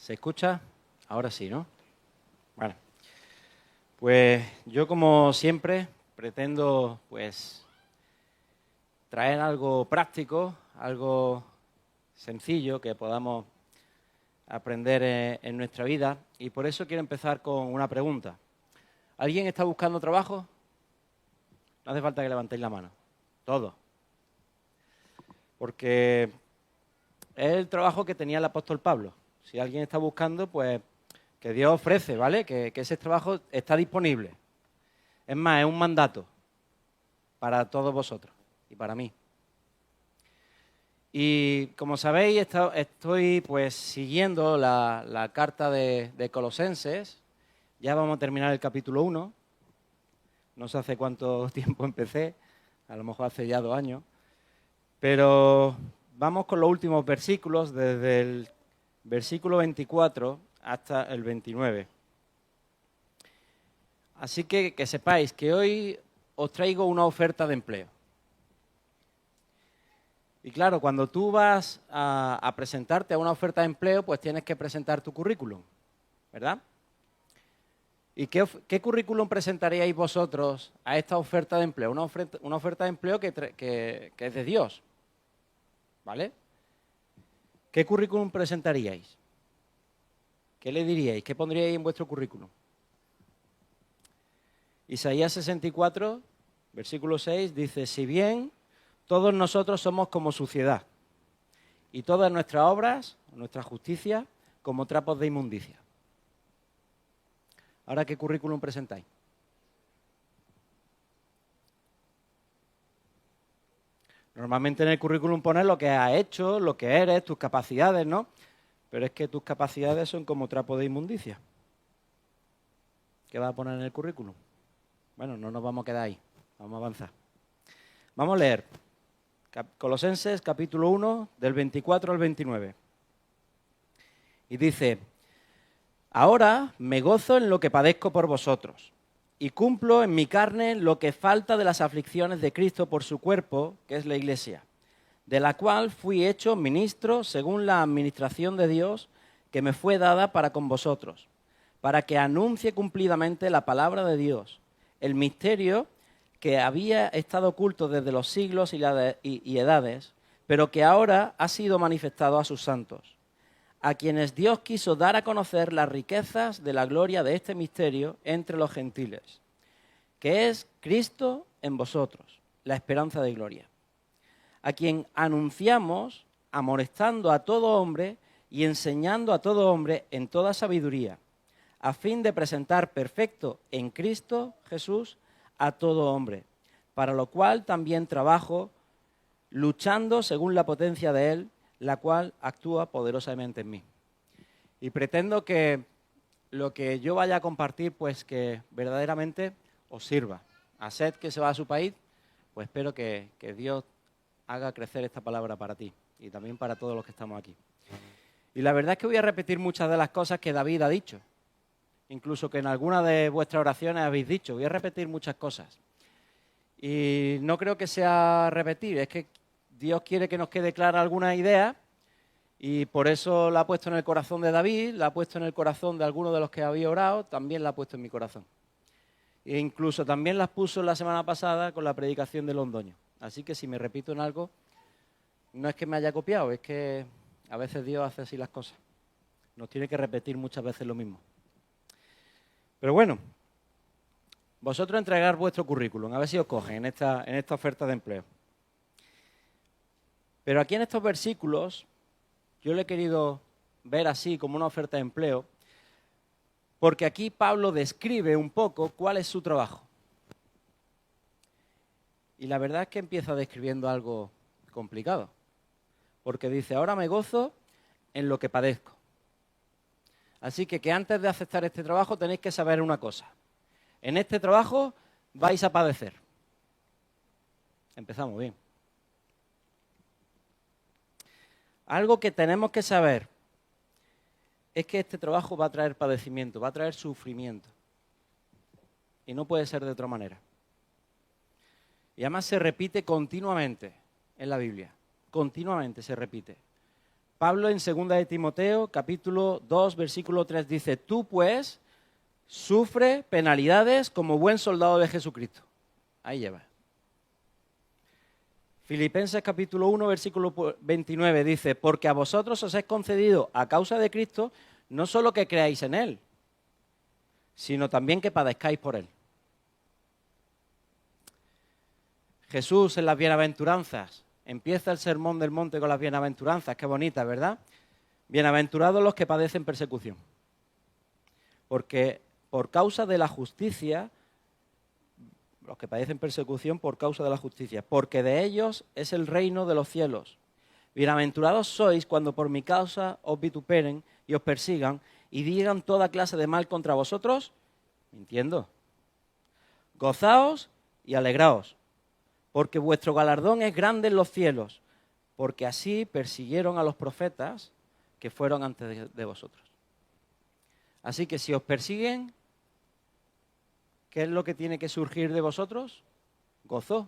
¿Se escucha? Ahora sí, ¿no? Bueno, pues yo como siempre pretendo pues traer algo práctico, algo sencillo que podamos aprender en nuestra vida y por eso quiero empezar con una pregunta. ¿Alguien está buscando trabajo? No hace falta que levantéis la mano. Todos. Porque es el trabajo que tenía el apóstol Pablo. Si alguien está buscando, pues que Dios ofrece, ¿vale? Que ese trabajo está disponible. Es más, es un mandato para todos vosotros y para mí. Y como sabéis, estoy pues siguiendo la carta de Colosenses. Ya vamos a terminar el capítulo 1. No sé hace cuánto tiempo empecé, a lo mejor hace ya 2 años. Pero vamos con los últimos versículos, desde el versículo 24 hasta el 29. Así que sepáis que hoy os traigo una oferta de empleo. Y claro, cuando tú vas a presentarte a una oferta de empleo, pues tienes que presentar tu currículum, ¿verdad? ¿Y qué currículum presentaríais vosotros a esta oferta de empleo? Una oferta de empleo que es de Dios, ¿vale? ¿Qué currículum presentaríais? ¿Qué le diríais? ¿Qué pondríais en vuestro currículum? Isaías 64, versículo 6, dice, si bien todos nosotros somos como suciedad, y todas nuestras obras, nuestra justicia, como trapos de inmundicia. Ahora, ¿qué currículum presentáis? Normalmente en el currículum pones lo que has hecho, lo que eres, tus capacidades, ¿no? Pero es que tus capacidades son como trapos de inmundicia. ¿Qué vas a poner en el currículum? Bueno, no nos vamos a quedar ahí. Vamos a avanzar. Vamos a leer Colosenses capítulo 1, del 24 al 29. Y dice, ahora me gozo en lo que padezco por vosotros, y cumplo en mi carne lo que falta de las aflicciones de Cristo por su cuerpo, que es la Iglesia, de la cual fui hecho ministro según la administración de Dios que me fue dada para con vosotros, para que anuncie cumplidamente la palabra de Dios, el misterio que había estado oculto desde los siglos y edades, pero que ahora ha sido manifestado a sus santos, a quienes Dios quiso dar a conocer las riquezas de la gloria de este misterio entre los gentiles, que es Cristo en vosotros, la esperanza de gloria, a quien anunciamos amonestando a todo hombre y enseñando a todo hombre en toda sabiduría, a fin de presentar perfecto en Cristo Jesús a todo hombre, para lo cual también trabajo luchando según la potencia de Él, la cual actúa poderosamente en mí. Y pretendo que lo que yo vaya a compartir, pues que verdaderamente os sirva. A Seth, que se va a su país, pues espero que Dios haga crecer esta palabra para ti y también para todos los que estamos aquí. Y la verdad es que voy a repetir muchas de las cosas que David ha dicho, incluso que en algunas de vuestras oraciones habéis dicho. Voy a repetir muchas cosas. Y no creo que sea repetir, es que Dios quiere que nos quede clara alguna idea y por eso la ha puesto en el corazón de David, la ha puesto en el corazón de algunos de los que había orado, también la ha puesto en mi corazón. E incluso también las puso la semana pasada con la predicación de Londoño. Así que si me repito en algo, no es que me haya copiado, es que a veces Dios hace así las cosas. Nos tiene que repetir muchas veces lo mismo. Pero bueno, vosotros entregar vuestro currículum, a ver si os cogen en esta oferta de empleo. Pero aquí en estos versículos, yo lo he querido ver así como una oferta de empleo, porque aquí Pablo describe un poco cuál es su trabajo. Y la verdad es que empieza describiendo algo complicado, porque dice, ahora me gozo en lo que padezco. Así que antes de aceptar este trabajo tenéis que saber una cosa. En este trabajo vais a padecer. Empezamos bien. Algo que tenemos que saber es que este trabajo va a traer padecimiento, va a traer sufrimiento. Y no puede ser de otra manera. Y además se repite continuamente en la Biblia. Continuamente se repite. Pablo en 2 de Timoteo, capítulo 2, versículo 3, dice, tú pues sufre penalidades como buen soldado de Jesucristo. Ahí lleva. Filipenses capítulo 1, versículo 29 dice, porque a vosotros os es concedido a causa de Cristo no solo que creáis en Él, sino también que padezcáis por Él. Jesús en las bienaventuranzas, empieza el sermón del monte con las bienaventuranzas, qué bonita, ¿verdad? Bienaventurados los que padecen persecución, porque por causa de la justicia, los que padecen persecución por causa de la justicia, porque de ellos es el reino de los cielos. Bienaventurados sois cuando por mi causa os vituperen y os persigan y digan toda clase de mal contra vosotros, mintiendo. Gozaos y alegraos, porque vuestro galardón es grande en los cielos, porque así persiguieron a los profetas que fueron antes de vosotros. Así que si os persiguen, ¿qué es lo que tiene que surgir de vosotros? Gozo.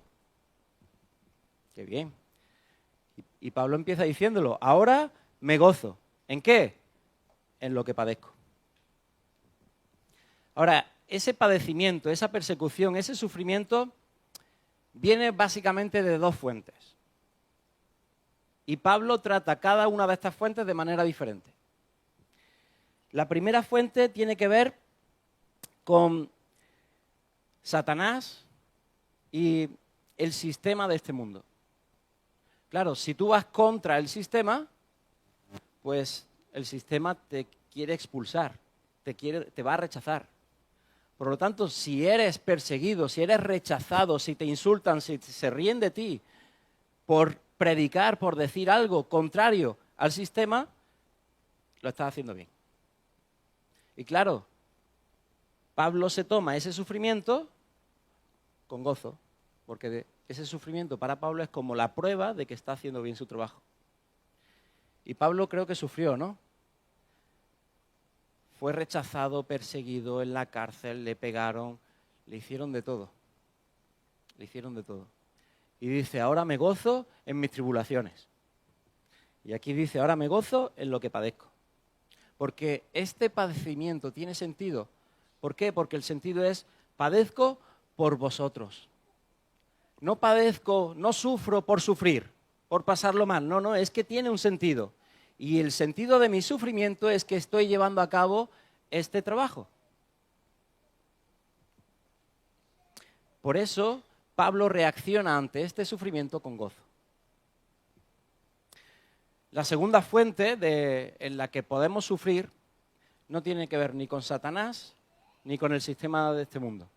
Qué bien. Y Pablo empieza diciéndolo, ahora me gozo. ¿En qué? En lo que padezco. Ahora, ese padecimiento, esa persecución, ese sufrimiento viene básicamente de dos fuentes. Y Pablo trata cada una de estas fuentes de manera diferente. La primera fuente tiene que ver con Satanás y el sistema de este mundo. Claro, si tú vas contra el sistema, pues el sistema te quiere expulsar, te va a rechazar. Por lo tanto, si eres perseguido, si eres rechazado, si te insultan, si se ríen de ti por predicar, por decir algo contrario al sistema, lo estás haciendo bien. Y claro, Pablo se toma ese sufrimiento con gozo, porque ese sufrimiento para Pablo es como la prueba de que está haciendo bien su trabajo. Y Pablo creo que sufrió, ¿no? Fue rechazado, perseguido, en la cárcel, le pegaron, le hicieron de todo. Le hicieron de todo. Y dice, ahora me gozo en mis tribulaciones. Y aquí dice, ahora me gozo en lo que padezco. Porque este padecimiento tiene sentido. ¿Por qué? Porque el sentido es, padezco por vosotros. No padezco, no sufro por sufrir, por pasarlo mal. No, es que tiene un sentido. Y el sentido de mi sufrimiento es que estoy llevando a cabo este trabajo. Por eso, Pablo reacciona ante este sufrimiento con gozo. La segunda fuente en la que podemos sufrir no tiene que ver ni con Satanás ni con el sistema de este mundo.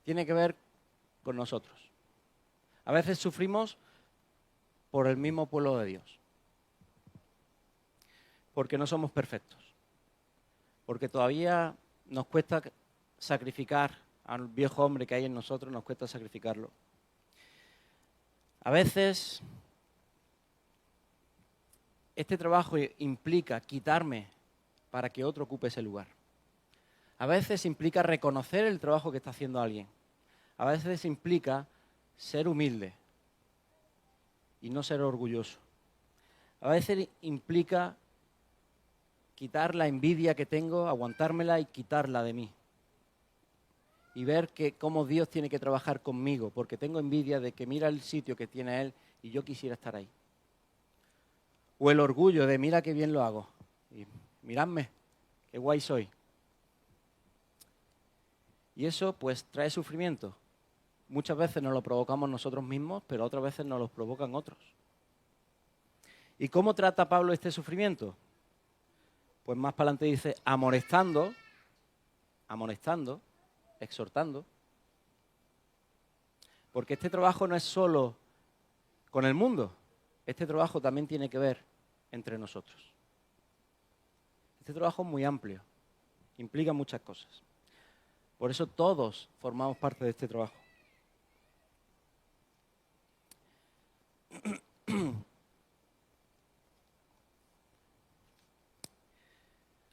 Tiene que ver con nosotros. A veces sufrimos por el mismo pueblo de Dios. Porque no somos perfectos. Porque todavía nos cuesta sacrificar al viejo hombre que hay en nosotros, nos cuesta sacrificarlo. A veces este trabajo implica quitarme para que otro ocupe ese lugar. A veces implica reconocer el trabajo que está haciendo alguien. A veces implica ser humilde y no ser orgulloso. A veces implica quitar la envidia que tengo, aguantármela y quitarla de mí. Y ver cómo Dios tiene que trabajar conmigo, porque tengo envidia de que mira el sitio que tiene Él y yo quisiera estar ahí. O el orgullo de mira qué bien lo hago. Y miradme, qué guay soy. Y eso pues trae sufrimiento. Muchas veces nos lo provocamos nosotros mismos, pero otras veces nos lo provocan otros. ¿Y cómo trata Pablo este sufrimiento? Pues más para adelante dice, amonestando, exhortando. Porque este trabajo no es solo con el mundo, este trabajo también tiene que ver entre nosotros. Este trabajo es muy amplio, implica muchas cosas. Por eso todos formamos parte de este trabajo.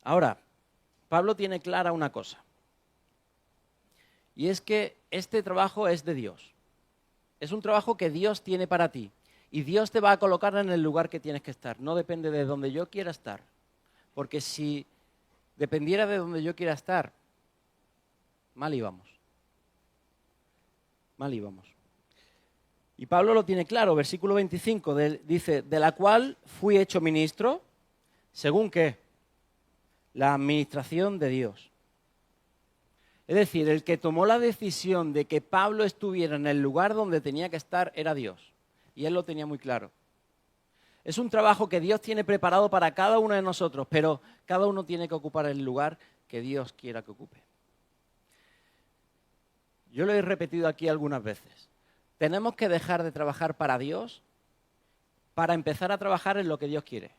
Ahora, Pablo tiene clara una cosa. Y es que este trabajo es de Dios. Es un trabajo que Dios tiene para ti. Y Dios te va a colocar en el lugar que tienes que estar. No depende de donde yo quiera estar. Porque si dependiera de donde yo quiera estar, mal íbamos. Mal íbamos. Y Pablo lo tiene claro, versículo 25, dice, de la cual fui hecho ministro, ¿según qué? La administración de Dios. Es decir, el que tomó la decisión de que Pablo estuviera en el lugar donde tenía que estar era Dios. Y él lo tenía muy claro. Es un trabajo que Dios tiene preparado para cada uno de nosotros, pero cada uno tiene que ocupar el lugar que Dios quiera que ocupe. Yo lo he repetido aquí algunas veces. Tenemos que dejar de trabajar para Dios para empezar a trabajar en lo que Dios quiere.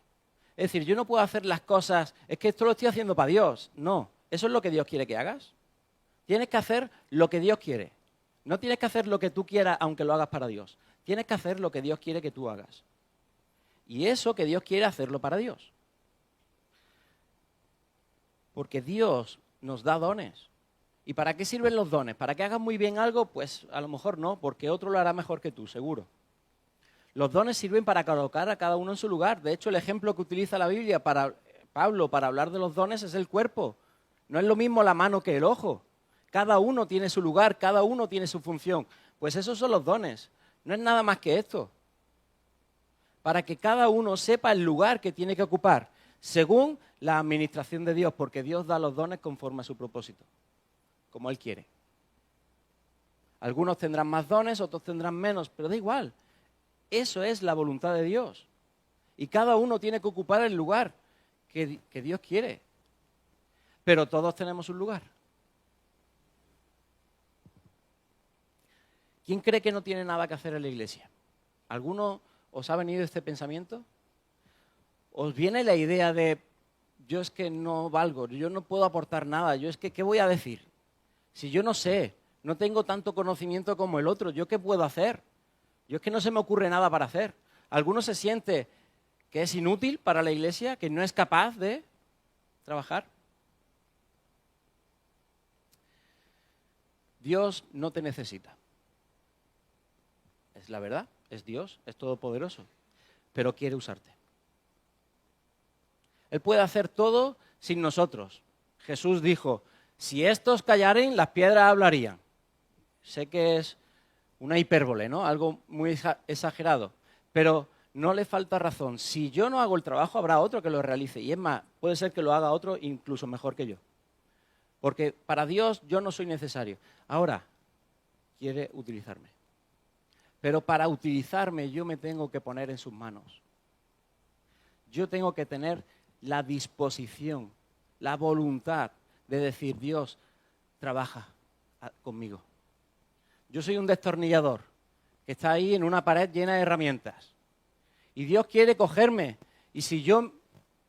Es decir, yo no puedo hacer las cosas, es que esto lo estoy haciendo para Dios. No, eso es lo que Dios quiere que hagas. Tienes que hacer lo que Dios quiere. No tienes que hacer lo que tú quieras aunque lo hagas para Dios. Tienes que hacer lo que Dios quiere que tú hagas. Y eso que Dios quiere hacerlo para Dios. Porque Dios nos da dones. ¿Y para qué sirven los dones? ¿Para que hagas muy bien algo? Pues a lo mejor no, porque otro lo hará mejor que tú, seguro. Los dones sirven para colocar a cada uno en su lugar. De hecho, el ejemplo que utiliza la Biblia para Pablo para hablar de los dones es el cuerpo. No es lo mismo la mano que el ojo. Cada uno tiene su lugar, cada uno tiene su función. Pues esos son los dones. No es nada más que esto. Para que cada uno sepa el lugar que tiene que ocupar, según la administración de Dios, porque Dios da los dones conforme a su propósito, como Él quiere. Algunos tendrán más dones, otros tendrán menos, pero da igual. Eso es la voluntad de Dios. Y cada uno tiene que ocupar el lugar que Dios quiere. Pero todos tenemos un lugar. ¿Quién cree que no tiene nada que hacer en la iglesia? ¿Alguno os ha venido este pensamiento? ¿Os viene la idea de, yo es que no valgo, yo no puedo aportar nada, yo es que, ¿qué voy a decir? Si yo no sé, no tengo tanto conocimiento como el otro, ¿yo qué puedo hacer? Yo es que no se me ocurre nada para hacer. ¿Alguno se siente que es inútil para la iglesia, que no es capaz de trabajar? Dios no te necesita. Es la verdad, es Dios, es todopoderoso, pero quiere usarte. Él puede hacer todo sin nosotros. Jesús dijo, si estos callaren, las piedras hablarían. Sé que es una hipérbole, ¿no? Algo muy exagerado, pero no le falta razón. Si yo no hago el trabajo, habrá otro que lo realice. Y es más, puede ser que lo haga otro incluso mejor que yo. Porque para Dios yo no soy necesario. Ahora, quiere utilizarme. Pero para utilizarme yo me tengo que poner en sus manos. Yo tengo que tener la disposición, la voluntad de decir, Dios, trabaja conmigo. Yo soy un destornillador que está ahí en una pared llena de herramientas. Y Dios quiere cogerme. Y si yo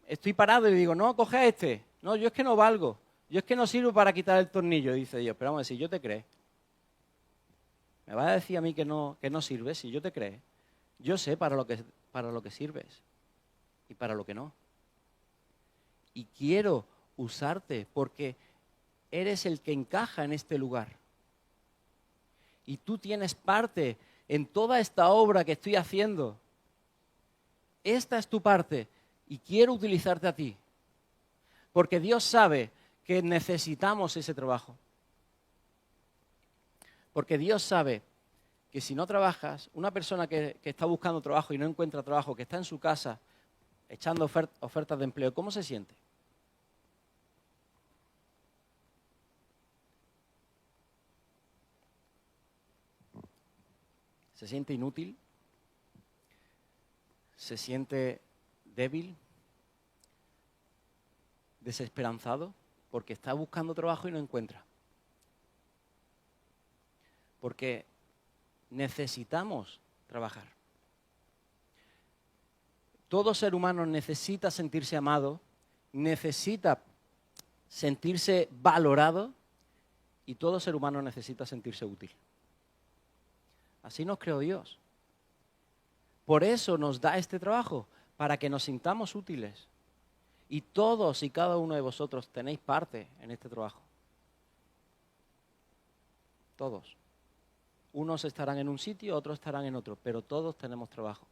estoy parado y digo, no, coge a este. No, yo es que no valgo. Yo es que no sirvo para quitar el tornillo, dice Dios. Pero vamos a decir, ¿yo te crees? ¿Me vas a decir a mí que no sirves? Si yo te crees. Yo sé para lo que sirves y para lo que no. Y quiero usarte porque eres el que encaja en este lugar. Y tú tienes parte en toda esta obra que estoy haciendo. Esta es tu parte y quiero utilizarte a ti. Porque Dios sabe que necesitamos ese trabajo. Porque Dios sabe que si no trabajas, una persona que está buscando trabajo y no encuentra trabajo, que está en su casa echando ofertas de empleo, ¿cómo se siente? ¿Se siente inútil? ¿Se siente débil? ¿Desesperanzado? Porque está buscando trabajo y no encuentra. Porque necesitamos trabajar. Todo ser humano necesita sentirse amado, necesita sentirse valorado y todo ser humano necesita sentirse útil. Así nos creó Dios. Por eso nos da este trabajo, para que nos sintamos útiles. Y todos y cada uno de vosotros tenéis parte en este trabajo. Todos. Unos estarán en un sitio, otros estarán en otro, pero todos tenemos trabajo.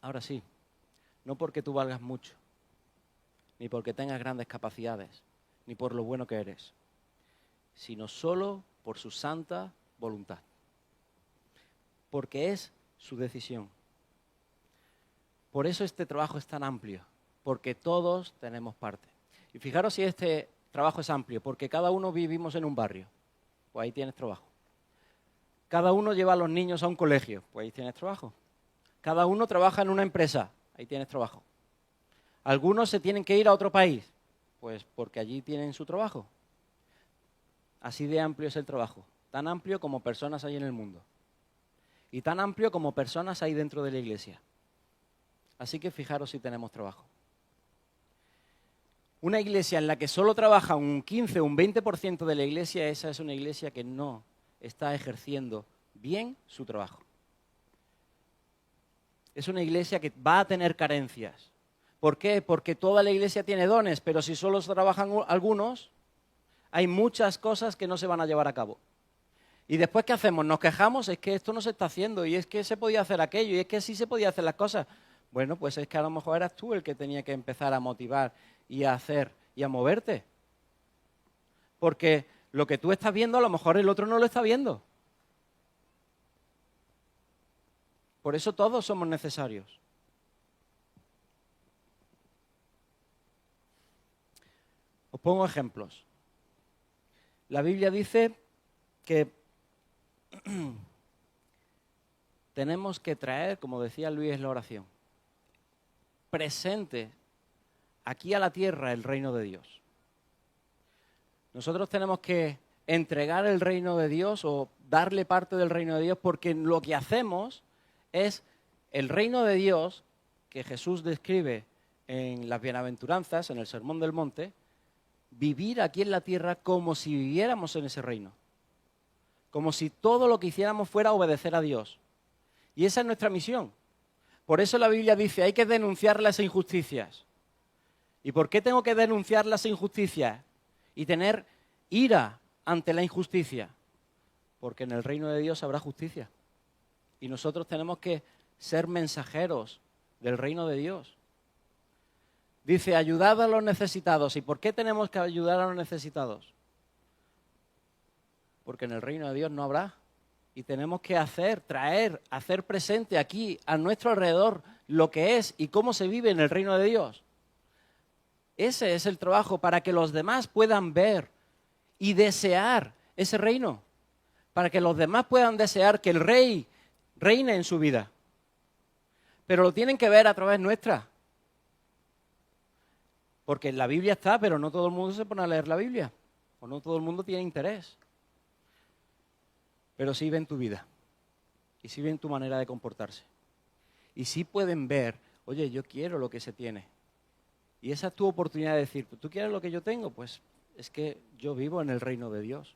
Ahora sí, no porque tú valgas mucho, ni porque tengas grandes capacidades, ni por lo bueno que eres, sino solo por su santa voluntad. Porque es su decisión. Por eso este trabajo es tan amplio, porque todos tenemos parte. Y fijaros si este trabajo es amplio, porque cada uno vivimos en un barrio, pues ahí tienes trabajo. Cada uno lleva a los niños a un colegio, pues ahí tienes trabajo. Cada uno trabaja en una empresa, ahí tienes trabajo. Algunos se tienen que ir a otro país, pues porque allí tienen su trabajo. Así de amplio es el trabajo, tan amplio como personas hay en el mundo. Y tan amplio como personas hay dentro de la iglesia. Así que fijaros si tenemos trabajo. Una iglesia en la que solo trabaja un 15 o un 20% de la iglesia, esa es una iglesia que no está ejerciendo bien su trabajo. Es una iglesia que va a tener carencias. ¿Por qué? Porque toda la iglesia tiene dones, pero si solo trabajan algunos, hay muchas cosas que no se van a llevar a cabo. Y después, ¿qué hacemos? Nos quejamos, es que esto no se está haciendo, y es que se podía hacer aquello, y es que sí se podía hacer las cosas. Bueno, pues es que a lo mejor eras tú el que tenía que empezar a motivar y a hacer y a moverte. Porque lo que tú estás viendo, a lo mejor el otro no lo está viendo. Por eso todos somos necesarios. Os pongo ejemplos. La Biblia dice que tenemos que traer, como decía Luis en la oración, presente aquí a la tierra el reino de Dios. Nosotros tenemos que entregar el reino de Dios o darle parte del reino de Dios porque lo que hacemos es el reino de Dios que Jesús describe en las bienaventuranzas, en el Sermón del Monte, vivir aquí en la tierra como si viviéramos en ese reino. Como si todo lo que hiciéramos fuera obedecer a Dios. Y esa es nuestra misión. Por eso la Biblia dice, hay que denunciar las injusticias. ¿Y por qué tengo que denunciar las injusticias? Y tener ira ante la injusticia. Porque en el reino de Dios habrá justicia. Y nosotros tenemos que ser mensajeros del reino de Dios. Dice, ayudad a los necesitados. ¿Y por qué tenemos que ayudar a los necesitados? Porque en el reino de Dios no habrá. Y tenemos que traer, hacer presente aquí a nuestro alrededor lo que es y cómo se vive en el reino de Dios. Ese es el trabajo para que los demás puedan ver y desear ese reino. Para que los demás puedan desear que el Rey reine en su vida. Pero lo tienen que ver a través nuestra. Porque la Biblia está, pero no todo el mundo se pone a leer la Biblia. O no todo el mundo tiene interés. Pero sí ven tu vida. Y sí ven tu manera de comportarse. Y sí pueden ver, oye, yo quiero lo que se tiene. Y esa es tu oportunidad de decir, ¿tú quieres lo que yo tengo? Pues es que yo vivo en el reino de Dios.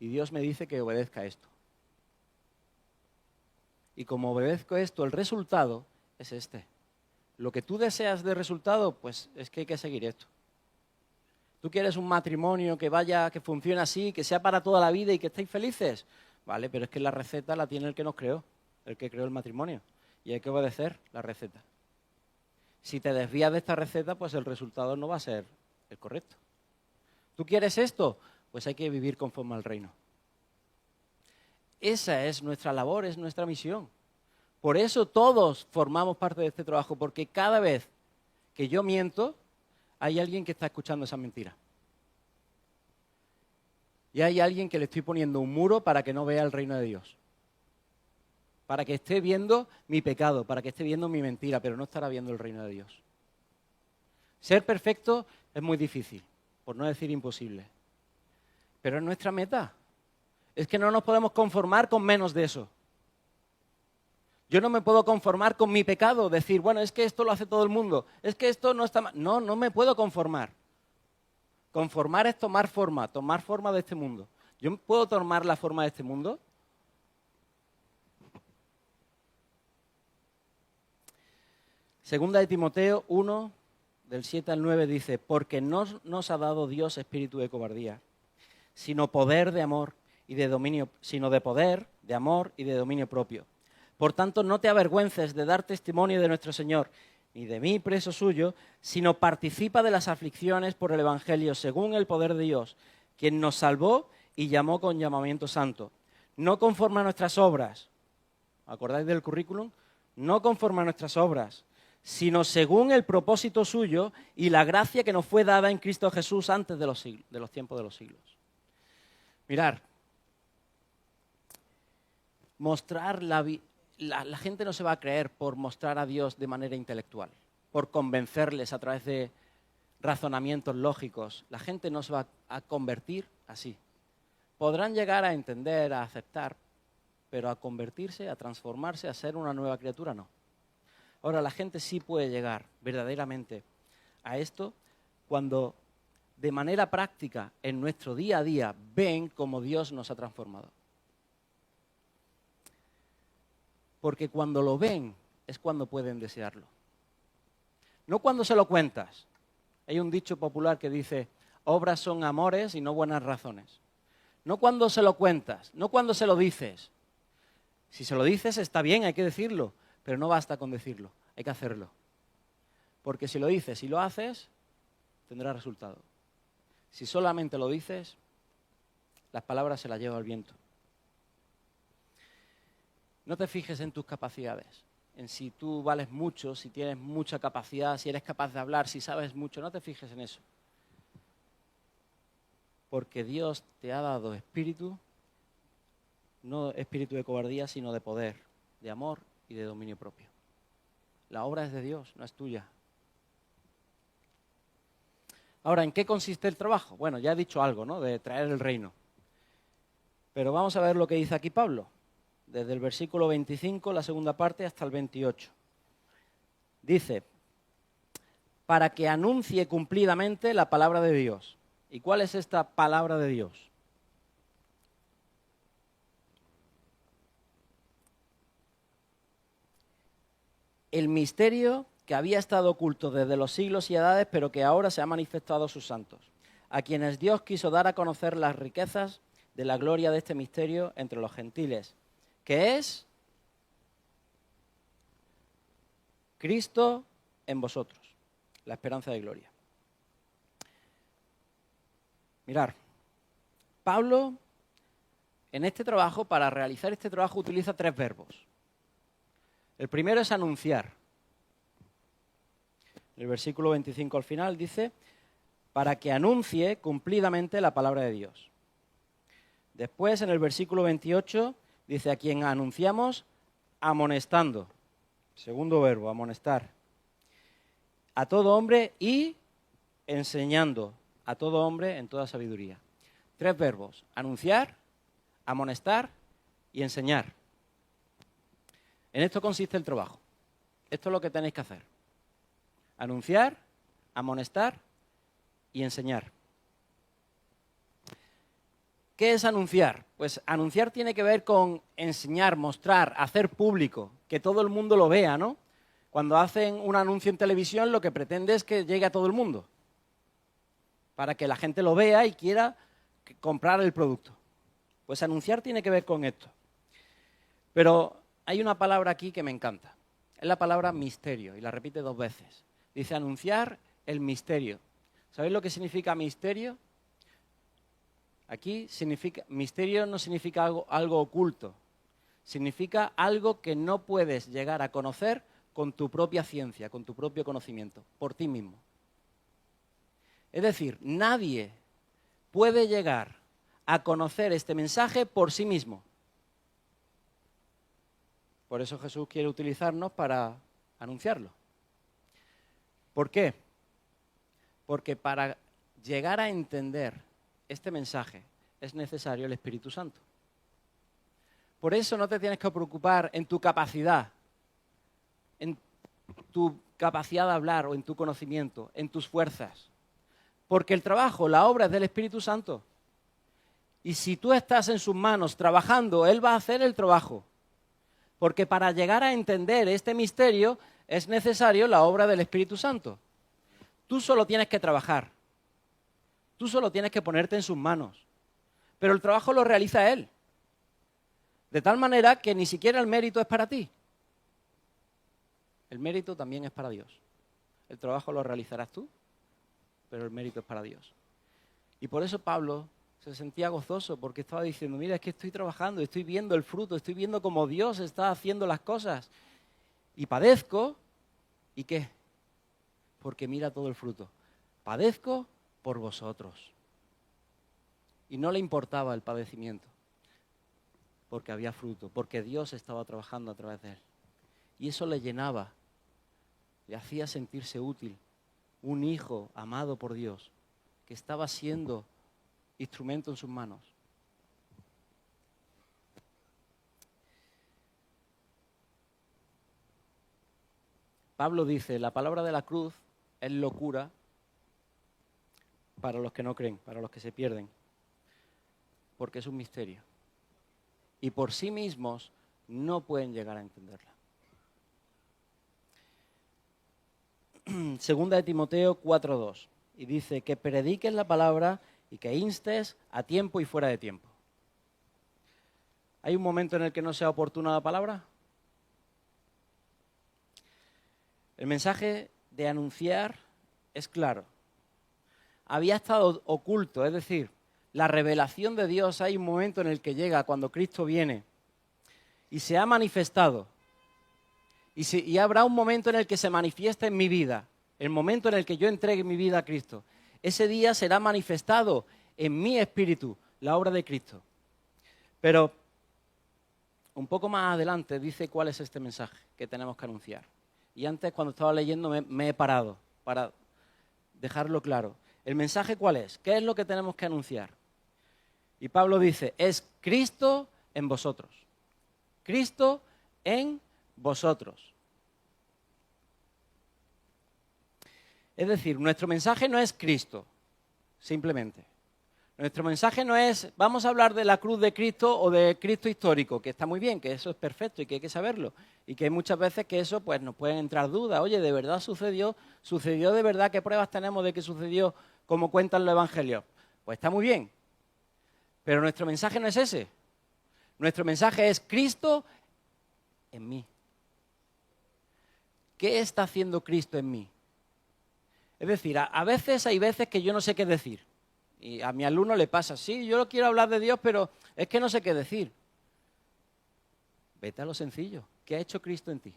Y Dios me dice que obedezca esto. Y como obedezco esto, el resultado es este. Lo que tú deseas de resultado, pues es que hay que seguir esto. ¿Tú quieres un matrimonio que vaya, que funcione así, que sea para toda la vida y que estéis felices? Vale, pero es que la receta la tiene el que nos creó, el que creó el matrimonio. Y hay que obedecer la receta. Si te desvías de esta receta, pues el resultado no va a ser el correcto. ¿Tú quieres esto? Pues hay que vivir conforme al reino. Esa es nuestra labor, es nuestra misión. Por eso todos formamos parte de este trabajo, porque cada vez que yo miento, hay alguien que está escuchando esa mentira. Y hay alguien que le estoy poniendo un muro para que no vea el reino de Dios. Para que esté viendo mi pecado, para que esté viendo mi mentira, pero no estará viendo el reino de Dios. Ser perfecto es muy difícil, por no decir imposible. Pero es nuestra meta. Es que no nos podemos conformar con menos de eso. Yo no me puedo conformar con mi pecado, decir, bueno, es que esto lo hace todo el mundo, es que esto no está mal. No, no me puedo conformar. Conformar es tomar forma de este mundo. ¿Yo puedo tomar la forma de este mundo? Segunda de Timoteo 1, del 7 al 9 dice, porque no nos ha dado Dios espíritu de cobardía, sino poder de amor y de dominio, sino de poder, de amor y de dominio propio. Por tanto, no te avergüences de dar testimonio de nuestro Señor, ni de mí, preso suyo, sino participa de las aflicciones por el Evangelio, según el poder de Dios, quien nos salvó y llamó con llamamiento santo. No conforme a nuestras obras, ¿acordáis del currículum? No conforme a nuestras obras, sino según el propósito suyo y la gracia que nos fue dada en Cristo Jesús antes de los tiempos de los siglos. Mirad, mostrar la gente no se va a creer por mostrar a Dios de manera intelectual, por convencerles a través de razonamientos lógicos. La gente no se va a convertir así. Podrán llegar a entender, a aceptar, pero a convertirse, a transformarse, a ser una nueva criatura, no. Ahora, la gente sí puede llegar verdaderamente a esto cuando de manera práctica en nuestro día a día ven cómo Dios nos ha transformado. Porque cuando lo ven es cuando pueden desearlo. No cuando se lo cuentas. Hay un dicho popular que dice, obras son amores y no buenas razones. No cuando se lo cuentas, no cuando se lo dices. Si se lo dices está bien, hay que decirlo, pero no basta con decirlo, hay que hacerlo. Porque si lo dices y lo haces, tendrá resultado. Si solamente lo dices, las palabras se las lleva el viento. No te fijes en tus capacidades, en si tú vales mucho, si tienes mucha capacidad, si eres capaz de hablar, si sabes mucho, no te fijes en eso. Porque Dios te ha dado espíritu, no espíritu de cobardía, sino de poder, de amor y de dominio propio. La obra es de Dios, no es tuya. Ahora, ¿en qué consiste el trabajo? Bueno, ya he dicho algo, ¿no? De traer el reino. Pero vamos a ver lo que dice aquí Pablo, desde el versículo 25, la segunda parte, hasta el 28. Dice, para que anuncie cumplidamente la palabra de Dios. ¿Y cuál es esta palabra de Dios? El misterio que había estado oculto desde los siglos y edades, pero que ahora se ha manifestado a sus santos, a quienes Dios quiso dar a conocer las riquezas de la gloria de este misterio entre los gentiles, que es Cristo en vosotros, la esperanza de gloria. Mirad, Pablo en este trabajo, para realizar este trabajo, utiliza 3 verbos. El primero es anunciar. El versículo 25 al final dice, para que anuncie cumplidamente la palabra de Dios. Después, en el versículo 28, dice, a quien anunciamos amonestando. Segundo verbo, amonestar. A todo hombre y enseñando a todo hombre en toda sabiduría. 3 verbos, anunciar, amonestar y enseñar. En esto consiste el trabajo. Esto es lo que tenéis que hacer. Anunciar, amonestar y enseñar. ¿Qué es anunciar? Pues anunciar tiene que ver con enseñar, mostrar, hacer público, que todo el mundo lo vea, ¿no? Cuando hacen un anuncio en televisión, lo que pretende es que llegue a todo el mundo, para que la gente lo vea y quiera comprar el producto. Pues anunciar tiene que ver con esto. Pero hay una palabra aquí que me encanta. Es la palabra misterio, y la repite 2 veces. Dice anunciar el misterio. ¿Sabéis lo que significa misterio? Aquí misterio no significa algo oculto. Significa algo que no puedes llegar a conocer con tu propia ciencia, con tu propio conocimiento, por ti mismo. Es decir, nadie puede llegar a conocer este mensaje por sí mismo. Por eso Jesús quiere utilizarnos para anunciarlo. ¿Por qué? Porque para llegar a entender este mensaje es necesario el Espíritu Santo. Por eso no te tienes que preocupar en tu capacidad, en tu capacidad de hablar o en tu conocimiento, en tus fuerzas. Porque el trabajo, la obra es del Espíritu Santo. Y si tú estás en sus manos trabajando, Él va a hacer el trabajo. Porque para llegar a entender este misterio es necesario la obra del Espíritu Santo. Tú solo tienes que trabajar. Tú solo tienes que ponerte en sus manos. Pero el trabajo lo realiza Él. De tal manera que ni siquiera el mérito es para ti. El mérito también es para Dios. El trabajo lo realizarás tú, pero el mérito es para Dios. Y por eso Pablo se sentía gozoso, porque estaba diciendo, mira, es que estoy trabajando, estoy viendo el fruto, estoy viendo cómo Dios está haciendo las cosas. Y padezco, ¿y qué? Porque mira todo el fruto. Padezco por vosotros. Y no le importaba el padecimiento, porque había fruto, porque Dios estaba trabajando a través de él. Y eso le llenaba, le hacía sentirse útil, un hijo amado por Dios, que estaba siendo instrumento en sus manos. Pablo dice, la palabra de la cruz es locura para los que no creen, para los que se pierden, porque es un misterio. Y por sí mismos no pueden llegar a entenderla. Segunda de Timoteo 4:2, y dice que prediques la palabra y que instes a tiempo y fuera de tiempo. ¿Hay un momento en el que no sea oportuna la palabra? El mensaje de anunciar es claro. Había estado oculto, es decir, la revelación de Dios, hay un momento en el que llega cuando Cristo viene y se ha manifestado. Y habrá un momento en el que se manifiesta en mi vida, el momento en el que yo entregue mi vida a Cristo. Ese día será manifestado en mi espíritu la obra de Cristo. Pero un poco más adelante dice cuál es este mensaje que tenemos que anunciar. Y antes, cuando estaba leyendo, me he parado para dejarlo claro. ¿El mensaje cuál es? ¿Qué es lo que tenemos que anunciar? Y Pablo dice, es Cristo en vosotros. Cristo en vosotros. Es decir, nuestro mensaje no es Cristo, simplemente. Nuestro mensaje no es, vamos a hablar de la cruz de Cristo o de Cristo histórico, que está muy bien, que eso es perfecto y que hay que saberlo. Y que hay muchas veces que eso pues nos pueden entrar dudas. Oye, ¿de verdad sucedió? ¿Sucedió de verdad? ¿Qué pruebas tenemos de que sucedió como cuentan los evangelios? Pues está muy bien. Pero nuestro mensaje no es ese. Nuestro mensaje es Cristo en mí. ¿Qué está haciendo Cristo en mí? Es decir, a veces hay veces que yo no sé qué decir. Y a mi alumno le pasa, sí, yo quiero hablar de Dios, pero es que no sé qué decir. Vete a lo sencillo. ¿Qué ha hecho Cristo en ti?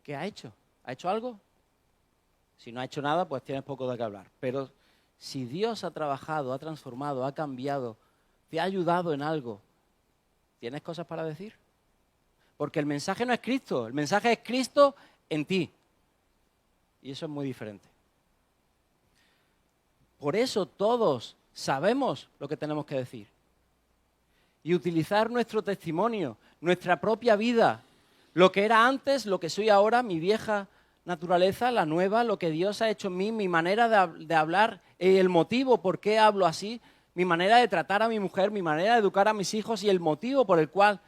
¿Qué ha hecho? ¿Ha hecho algo? Si no ha hecho nada, pues tienes poco de qué hablar. Pero si Dios ha trabajado, ha transformado, ha cambiado, te ha ayudado en algo, ¿tienes cosas para decir? Porque el mensaje no es Cristo, el mensaje es Cristo en ti. Y eso es muy diferente. Por eso todos sabemos lo que tenemos que decir. Y utilizar nuestro testimonio, nuestra propia vida, lo que era antes, lo que soy ahora, mi vieja naturaleza, la nueva, lo que Dios ha hecho en mí, mi manera de hablar, el motivo por qué hablo así, mi manera de tratar a mi mujer, mi manera de educar a mis hijos y el motivo por el cual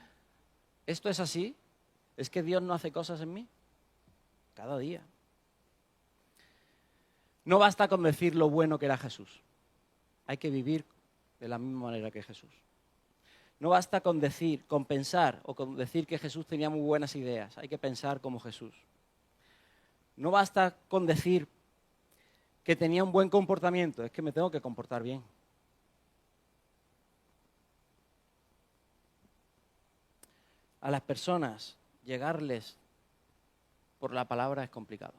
esto es así, es que Dios no hace cosas en mí cada día. No basta con decir lo bueno que era Jesús. Hay que vivir de la misma manera que Jesús. No basta con pensar o con decir que Jesús tenía muy buenas ideas. Hay que pensar como Jesús. No basta con decir que tenía un buen comportamiento. Es que me tengo que comportar bien. A las personas, llegarles por la palabra es complicado.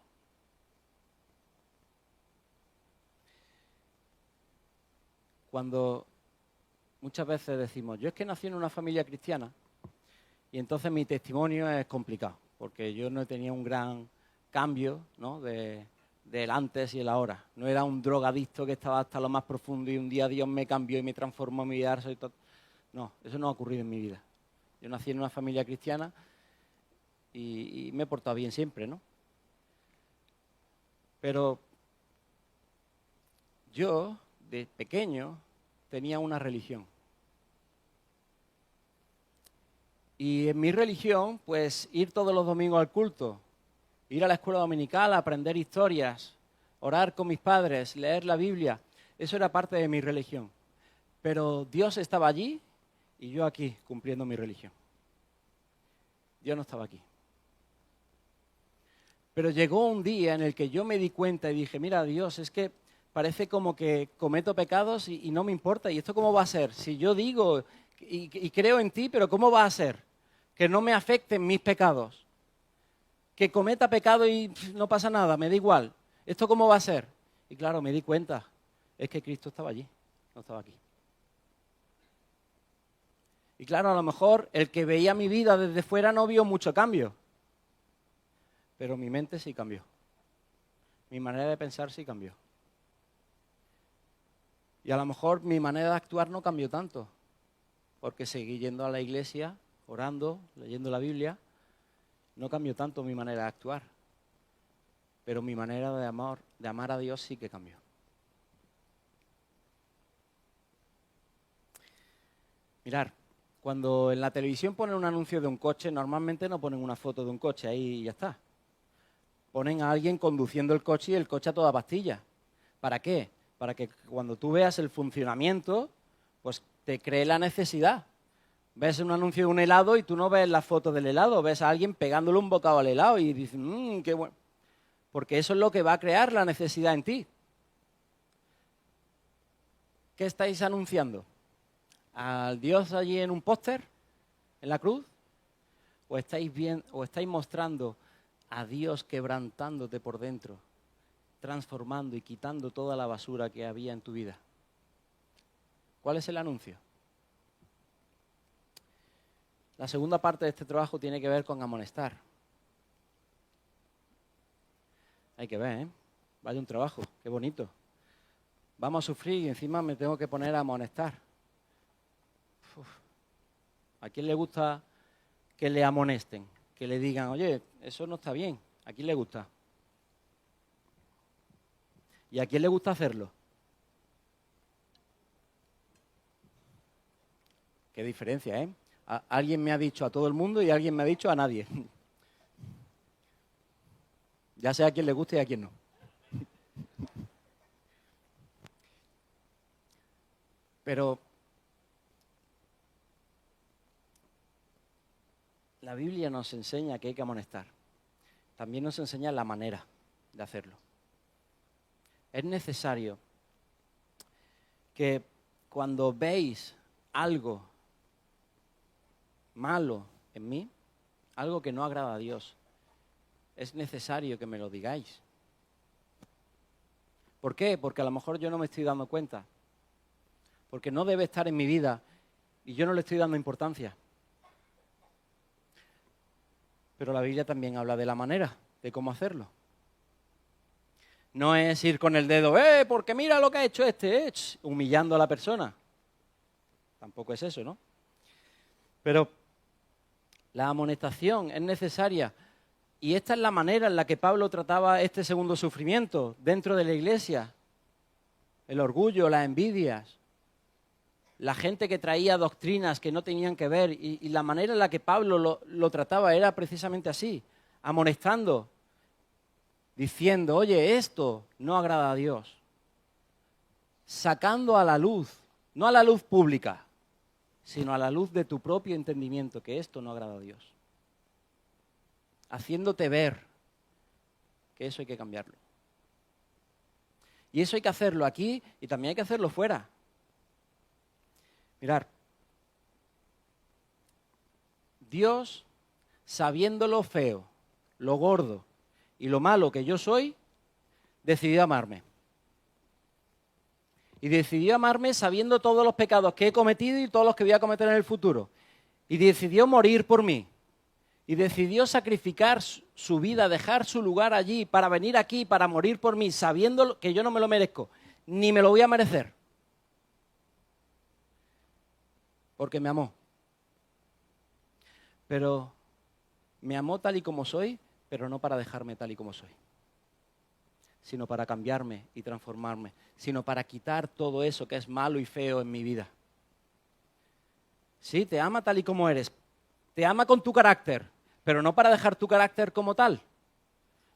Cuando muchas veces decimos, yo es que nací en una familia cristiana y entonces mi testimonio es complicado, porque yo no tenía un gran cambio, ¿no?, del antes y el ahora. No era un drogadicto que estaba hasta lo más profundo y un día Dios me cambió y me transformó mi vida. No, eso no ha ocurrido en mi vida. Yo nací en una familia cristiana y me he portado bien siempre, ¿no? Pero yo, de pequeño, tenía una religión. Y en mi religión, pues, ir todos los domingos al culto, ir a la escuela dominical, aprender historias, orar con mis padres, leer la Biblia, eso era parte de mi religión. Pero Dios estaba allí y yo aquí cumpliendo mi religión. Dios no estaba aquí. Pero llegó un día en el que yo me di cuenta y dije, mira, Dios, es que parece como que cometo pecados y no me importa. ¿Y esto cómo va a ser? Si yo digo y creo en ti, pero ¿cómo va a ser? Que no me afecten mis pecados. Que cometa pecado y no pasa nada, me da igual. ¿Esto cómo va a ser? Y claro, me di cuenta, es que Cristo estaba allí, no estaba aquí. Y claro, a lo mejor el que veía mi vida desde fuera no vio mucho cambio. Pero mi mente sí cambió. Mi manera de pensar sí cambió. Y a lo mejor mi manera de actuar no cambió tanto. Porque seguí yendo a la iglesia, orando, leyendo la Biblia. No cambió tanto mi manera de actuar. Pero mi manera de amar a Dios sí que cambió. Mirar, cuando en la televisión ponen un anuncio de un coche, normalmente no ponen una foto de un coche ahí y ya está. Ponen a alguien conduciendo el coche y el coche a toda pastilla. ¿Para qué? Para que cuando tú veas el funcionamiento, pues te cree la necesidad. Ves un anuncio de un helado y tú no ves la foto del helado, ves a alguien pegándole un bocado al helado y dices, qué bueno. Porque eso es lo que va a crear la necesidad en ti. ¿Qué estáis anunciando? ¿Al Dios allí en un póster, en la cruz? ¿O estáis mostrando a Dios quebrantándote por dentro, transformando y quitando toda la basura que había en tu vida? ¿Cuál es el anuncio? La segunda parte de este trabajo tiene que ver con amonestar. Hay que ver, ¿eh? Vaya un trabajo, qué bonito. Vamos a sufrir y encima me tengo que poner a amonestar. Uf. ¿A quién le gusta que le amonesten? Que le digan, oye, eso no está bien. ¿A quién le gusta? ¿Y a quién le gusta hacerlo? Qué diferencia, ¿eh? Alguien me ha dicho a todo el mundo y alguien me ha dicho a nadie. Ya sé a quién le gusta y a quién no. Pero la Biblia nos enseña que hay que amonestar. También nos enseña la manera de hacerlo. Es necesario que cuando veis algo malo en mí, algo que no agrada a Dios, es necesario que me lo digáis. ¿Por qué? Porque a lo mejor yo no me estoy dando cuenta. Porque no debe estar en mi vida y yo no le estoy dando importancia. Pero la Biblia también habla de la manera, de cómo hacerlo. No es ir con el dedo, porque mira lo que ha hecho este, humillando a la persona. Tampoco es eso, ¿no? Pero la amonestación es necesaria. Y esta es la manera en la que Pablo trataba este segundo sufrimiento dentro de la iglesia. El orgullo, las envidias, la gente que traía doctrinas que no tenían que ver. Y la manera en la que Pablo lo trataba era precisamente así, amonestando, diciendo, oye, esto no agrada a Dios. Sacando a la luz, no a la luz pública, sino a la luz de tu propio entendimiento, que esto no agrada a Dios. Haciéndote ver que eso hay que cambiarlo. Y eso hay que hacerlo aquí y también hay que hacerlo fuera. Mirad, Dios, sabiendo lo feo, lo gordo y lo malo que yo soy, decidió amarme. Y decidió amarme sabiendo todos los pecados que he cometido y todos los que voy a cometer en el futuro. Y decidió morir por mí. Y decidió sacrificar su vida, dejar su lugar allí para venir aquí, para morir por mí, sabiendo que yo no me lo merezco, ni me lo voy a merecer. Porque me amó. Pero me amó tal y como soy, pero no para dejarme tal y como soy, sino para cambiarme y transformarme, sino para quitar todo eso que es malo y feo en mi vida. Sí, te ama tal y como eres, te ama con tu carácter, pero no para dejar tu carácter como tal.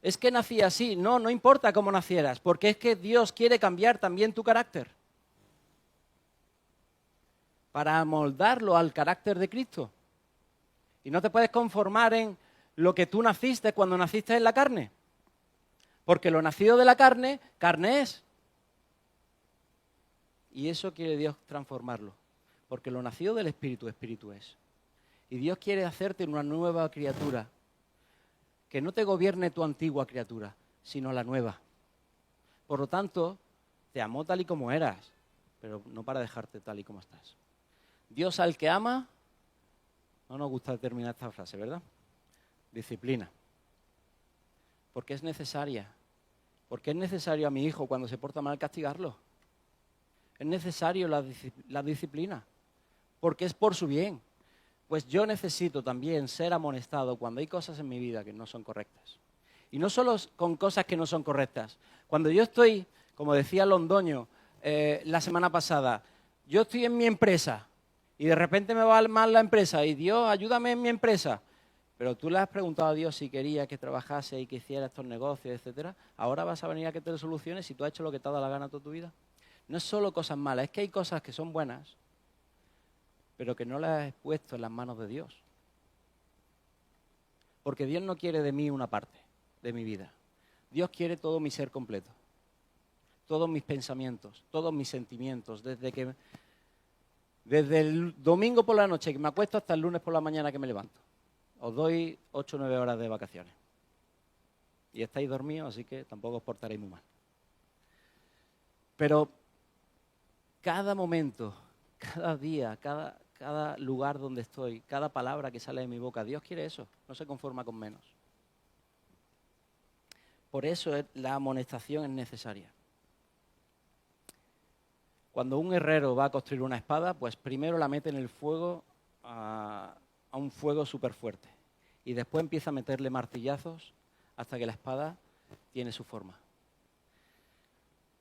Es que nací así, no importa cómo nacieras, porque es que Dios quiere cambiar también tu carácter. para amoldarlo al carácter de Cristo. Y no te puedes conformar en lo que tú naciste cuando naciste en la carne. Porque lo nacido de la carne, carne es. Y eso quiere Dios transformarlo. Porque lo nacido del Espíritu, Espíritu es. Y Dios quiere hacerte una nueva criatura. Que no te gobierne tu antigua criatura, sino la nueva. Por lo tanto, te amó tal y como eras, pero no para dejarte tal y como estás. Dios al que ama, no nos gusta terminar esta frase, ¿verdad? Disciplina. Porque es necesaria. Porque es necesario a mi hijo cuando se porta mal castigarlo. Es necesario la disciplina. Porque es por su bien. Pues yo necesito también ser amonestado cuando hay cosas en mi vida que no son correctas. Y no solo con cosas que no son correctas. Cuando yo estoy, como decía Londoño la semana pasada, yo estoy en mi empresa y de repente me va mal la empresa y Dios, ayúdame en mi empresa. Pero tú le has preguntado a Dios si quería que trabajase y que hiciera estos negocios, etcétera. Ahora vas a venir a que te lo soluciones si tú has hecho lo que te ha dado la gana toda tu vida. No es solo cosas malas, es que hay cosas que son buenas, pero que no las he puesto en las manos de Dios. Porque Dios no quiere de mí una parte de mi vida. Dios quiere todo mi ser completo. Todos mis pensamientos, todos mis sentimientos, desde el domingo por la noche que me acuesto hasta el lunes por la mañana que me levanto. Os doy 8 o 9 horas de vacaciones. Y estáis dormidos, así que tampoco os portaréis muy mal. Pero cada momento, cada día, cada lugar donde estoy, cada palabra que sale de mi boca, Dios quiere eso, no se conforma con menos. Por eso la amonestación es necesaria. Cuando un herrero va a construir una espada, pues primero la mete en el fuego a un fuego súper fuerte. Y después empieza a meterle martillazos hasta que la espada tiene su forma.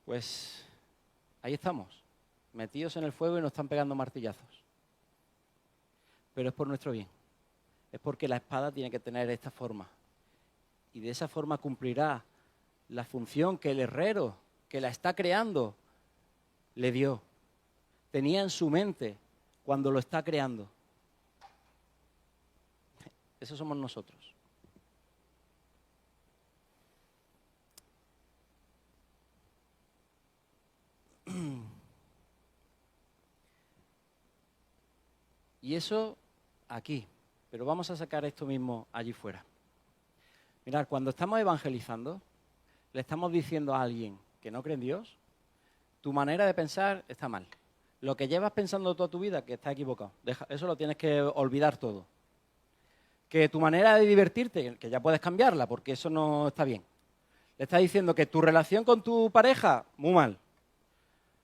Pues ahí estamos, metidos en el fuego y nos están pegando martillazos. Pero es por nuestro bien. Es porque la espada tiene que tener esta forma. Y de esa forma cumplirá la función que el herrero que la está creando le dio. Tenía en su mente cuando lo está creando. Esos somos nosotros. Y eso aquí. Pero vamos a sacar esto mismo allí fuera. Mirad, cuando estamos evangelizando, le estamos diciendo a alguien que no cree en Dios, tu manera de pensar está mal. Lo que llevas pensando toda tu vida, que está equivocado. Eso lo tienes que olvidar todo. Que tu manera de divertirte, que ya puedes cambiarla, porque eso no está bien. Le estás diciendo que tu relación con tu pareja, muy mal.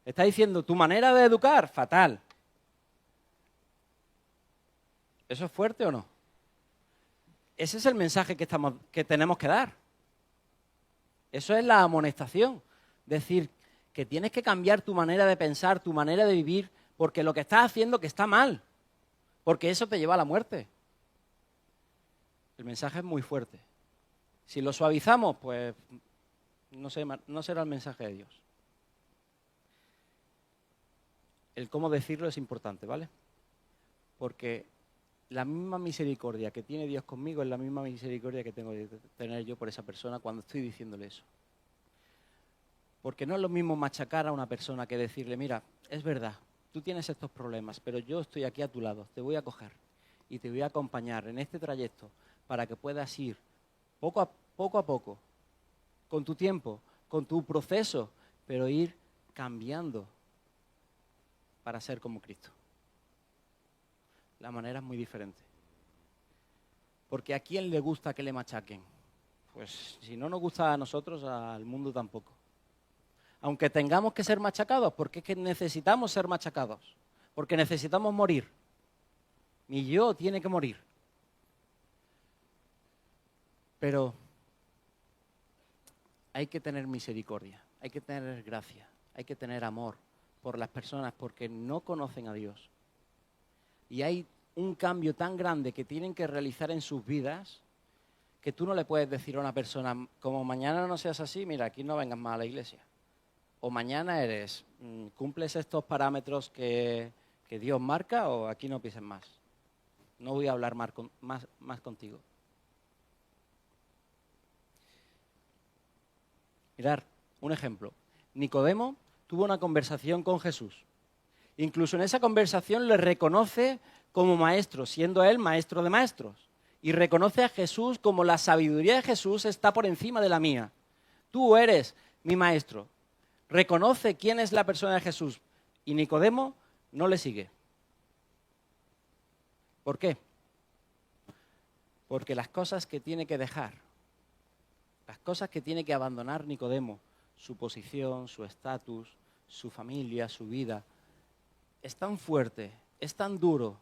Le estás diciendo tu manera de educar, fatal. ¿Eso es fuerte o no? Ese es el mensaje que tenemos que dar. Eso es la amonestación. Decir que tienes que cambiar tu manera de pensar, tu manera de vivir, porque lo que estás haciendo que está mal. Porque eso te lleva a la muerte. El mensaje es muy fuerte. Si lo suavizamos, pues no será el mensaje de Dios. El cómo decirlo es importante, ¿vale? Porque la misma misericordia que tiene Dios conmigo es la misma misericordia que tengo que tener yo por esa persona cuando estoy diciéndole eso. Porque no es lo mismo machacar a una persona que decirle, mira, es verdad, tú tienes estos problemas, pero yo estoy aquí a tu lado, te voy a coger y te voy a acompañar en este trayecto para que puedas ir poco a poco, con tu tiempo, con tu proceso, pero ir cambiando para ser como Cristo. La manera es muy diferente. Porque ¿a quién le gusta que le machaquen? Pues si no nos gusta a nosotros, al mundo tampoco. Aunque tengamos que ser machacados, porque es que necesitamos ser machacados. Porque necesitamos morir. Mi yo tiene que morir. Pero hay que tener misericordia, hay que tener gracia, hay que tener amor por las personas porque no conocen a Dios. Y hay un cambio tan grande que tienen que realizar en sus vidas que tú no le puedes decir a una persona, como mañana no seas así, mira, aquí no vengas más a la iglesia. O mañana cumples estos parámetros que que Dios marca o aquí no pienses más. No voy a hablar más contigo. Mirad, un ejemplo. Nicodemo tuvo una conversación con Jesús. Incluso en esa conversación le reconoce como maestro, siendo él maestro de maestros. Y reconoce a Jesús como la sabiduría de Jesús está por encima de la mía. Tú eres mi maestro. Reconoce quién es la persona de Jesús. Y Nicodemo no le sigue. ¿Por qué? Porque las cosas que tiene que dejar, las cosas que tiene que abandonar Nicodemo, su posición, su estatus, su familia, su vida, es tan fuerte, es tan duro